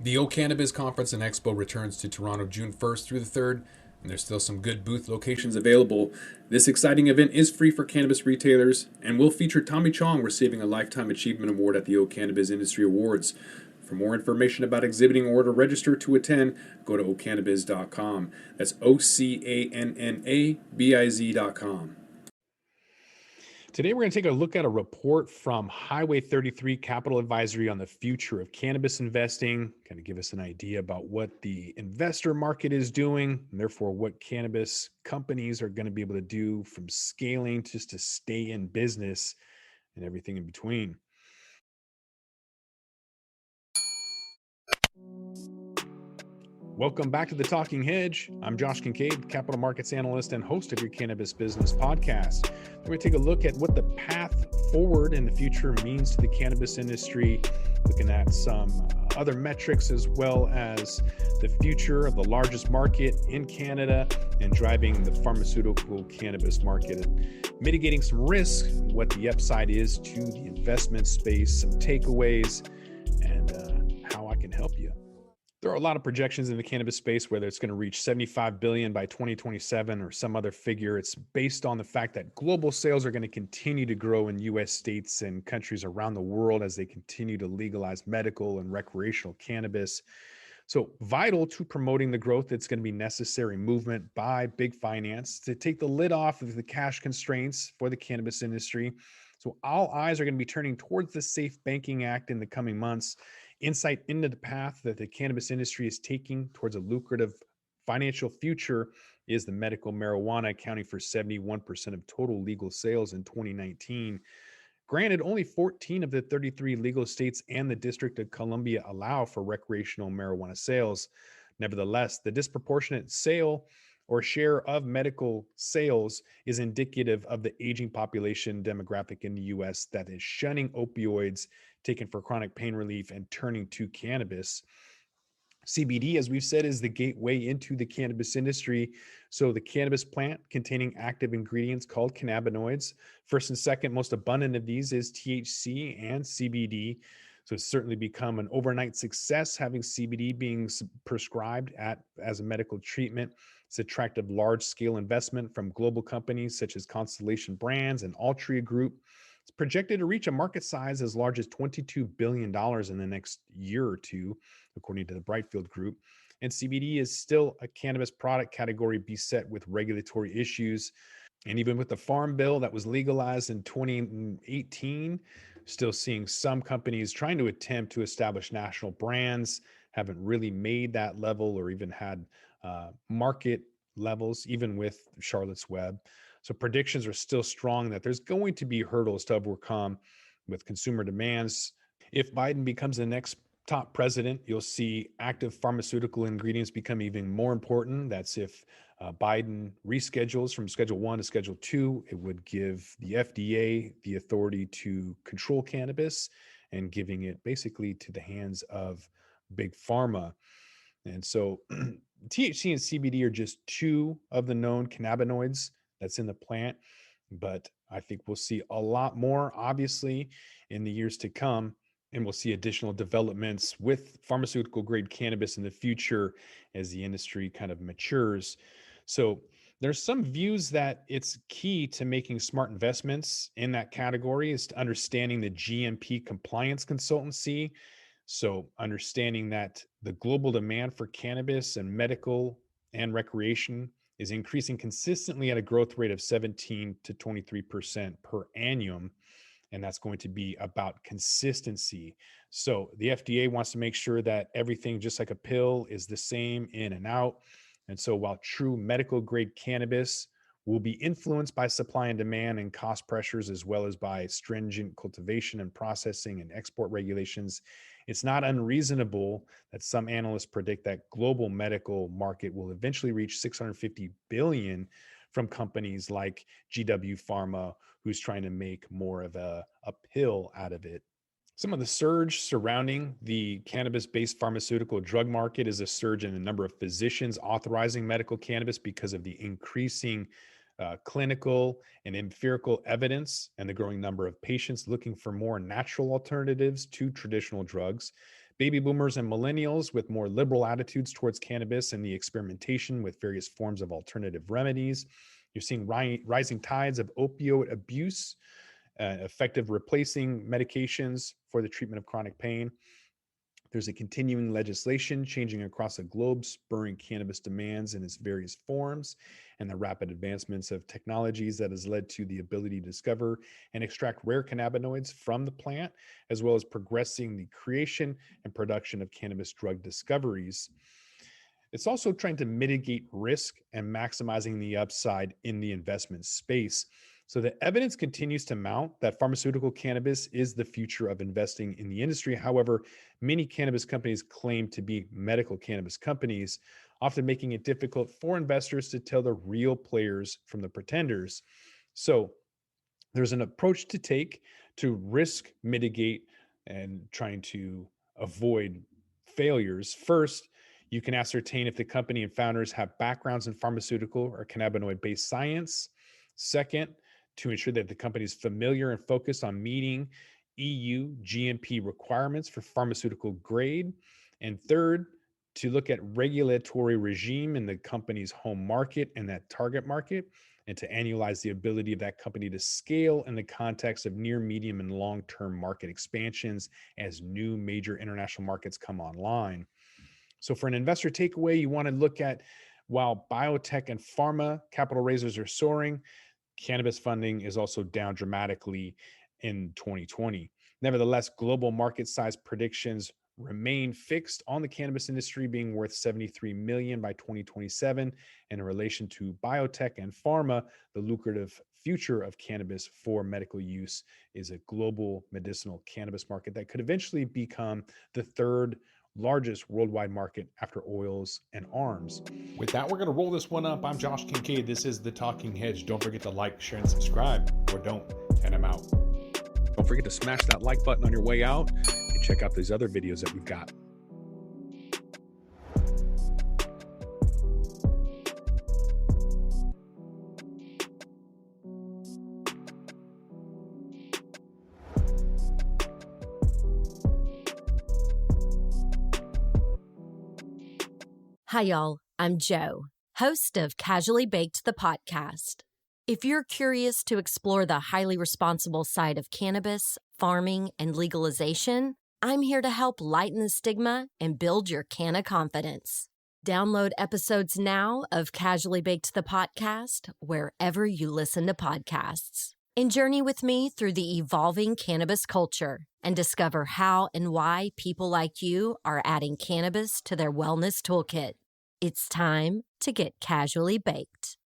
The O Cannabis Conference and Expo returns to Toronto June 1st through the 3rd, and there's still some good booth locations available. This exciting event is free for cannabis retailers and will feature Tommy Chong receiving a Lifetime Achievement Award at the O Cannabis Industry Awards. For more information about exhibiting or to register to attend, go to ocannabis.com. That's OCANNABIZ.com. Today, we're going to take a look at a report from Highway 33 Capital Advisory on the future of cannabis investing, kind of give us an idea about what the investor market is doing, and therefore what cannabis companies are going to be able to do from scaling just to stay in business and everything in between. Welcome back to the Talking Hedge. I'm Josh Kincaid, capital markets analyst and host of your Cannabis Business Podcast. We're going to take a look at what the path forward in the future means to the cannabis industry, looking at some other metrics as well as the future of the largest market in Canada and driving the pharmaceutical cannabis market, mitigating some risk, what the upside is to the investment space, some takeaways, and how I can help you. There are a lot of projections in the cannabis space, whether it's going to reach 75 billion by 2027 or some other figure. It's based on the fact that global sales are going to continue to grow in US states and countries around the world as they continue to legalize medical and recreational cannabis. So vital to promoting the growth that's going to be necessary movement by big finance to take the lid off of the cash constraints for the cannabis industry. So all eyes are going to be turning towards the Safe Banking Act in the coming months. Insight into the path that the cannabis industry is taking towards a lucrative financial future is the medical marijuana, accounting for 71% of total legal sales in 2019. Granted, only 14 of the 33 legal states and the District of Columbia allow for recreational marijuana sales. Nevertheless, the disproportionate sale or share of medical sales is indicative of the aging population demographic in the US that is shunning opioids taken for chronic pain relief and turning to cannabis. CBD, as we've said, is the gateway into the cannabis industry. So the cannabis plant containing active ingredients called cannabinoids. First and second most abundant of these is THC and CBD. So it's certainly become an overnight success, having CBD being prescribed as a medical treatment. It's attracted large-scale investment from global companies such as Constellation Brands and Altria Group. It's projected to reach a market size as large as $22 billion in the next year or two, according to the Brightfield Group. And CBD is still a cannabis product category beset with regulatory issues. And even with the Farm Bill that was legalized in 2018, still seeing some companies trying to attempt to establish national brands, haven't really made that level or even had market levels, even with Charlotte's Web. So predictions are still strong that there's going to be hurdles to overcome with consumer demands. If Biden becomes the next top president, you'll see active pharmaceutical ingredients become even more important. That's if Biden reschedules from Schedule 1 to Schedule 2, it would give the FDA the authority to control cannabis and giving it basically to the hands of big pharma. And so THC and CBD are just two of the known cannabinoids that's in the plant, but I think we'll see a lot more, obviously, in the years to come. And we'll see additional developments with pharmaceutical grade cannabis in the future as the industry kind of matures. So there's some views that it's key to making smart investments in that category is to understanding the GMP compliance consultancy. So understanding that the global demand for cannabis and medical and recreation is increasing consistently at a growth rate of 17 to 23% per annum. And that's going to be about consistency. So the FDA wants to make sure that everything, just like a pill, is the same in and out. And so while true medical grade cannabis will be influenced by supply and demand and cost pressures, as well as by stringent cultivation and processing and export regulations, it's not unreasonable that some analysts predict that global medical market will eventually reach 650 billion from companies like GW Pharma, who's trying to make more of a pill out of it. Some of the surge surrounding the cannabis-based pharmaceutical drug market is a surge in the number of physicians authorizing medical cannabis because of the increasing clinical and empirical evidence and the growing number of patients looking for more natural alternatives to traditional drugs. baby boomers and millennials with more liberal attitudes towards cannabis and the experimentation with various forms of alternative remedies. You're seeing rising tides of opioid abuse, effective replacing medications for the treatment of chronic pain. There's a continuing legislation changing across the globe, spurring cannabis demands in its various forms, and the rapid advancements of technologies that has led to the ability to discover and extract rare cannabinoids from the plant, as well as progressing the creation and production of cannabis drug discoveries. It's also trying to mitigate risk and maximizing the upside in the investment space. So the evidence continues to mount that pharmaceutical cannabis is the future of investing in the industry. However, many cannabis companies claim to be medical cannabis companies, often making it difficult for investors to tell the real players from the pretenders. So there's an approach to take to risk mitigate and trying to avoid failures. First, you can ascertain if the company and founders have backgrounds in pharmaceutical or cannabinoid-based science. Second, to ensure that the company is familiar and focused on meeting EU GMP requirements for pharmaceutical grade. And third, to look at regulatory regime in the company's home market and that target market, and to annualize the ability of that company to scale in the context of near, medium, and long-term market expansions as new major international markets come online. So for an investor takeaway, you want to look at, while biotech and pharma capital raisers are soaring, cannabis funding is also down dramatically in 2020. Nevertheless, global market size predictions remain fixed on the cannabis industry being worth 73 million by 2027. And in relation to biotech and pharma, the lucrative future of cannabis for medical use is a global medicinal cannabis market that could eventually become the third largest worldwide market after oils and arms. With that, we're going to roll this one up. I'm Josh Kincaid. This is The Talking Hedge. Don't forget to like, share, and subscribe, or don't, and I'm out. Don't forget to smash that like button on your way out and check out these other videos that we've got. Hi, y'all. I'm Jo, host of Casually Baked, the podcast. If you're curious to explore the highly responsible side of cannabis, farming, and legalization, I'm here to help lighten the stigma and build your canna confidence. Download episodes now of Casually Baked, the podcast, wherever you listen to podcasts. And journey with me through the evolving cannabis culture and discover how and why people like you are adding cannabis to their wellness toolkit. It's time to get casually baked.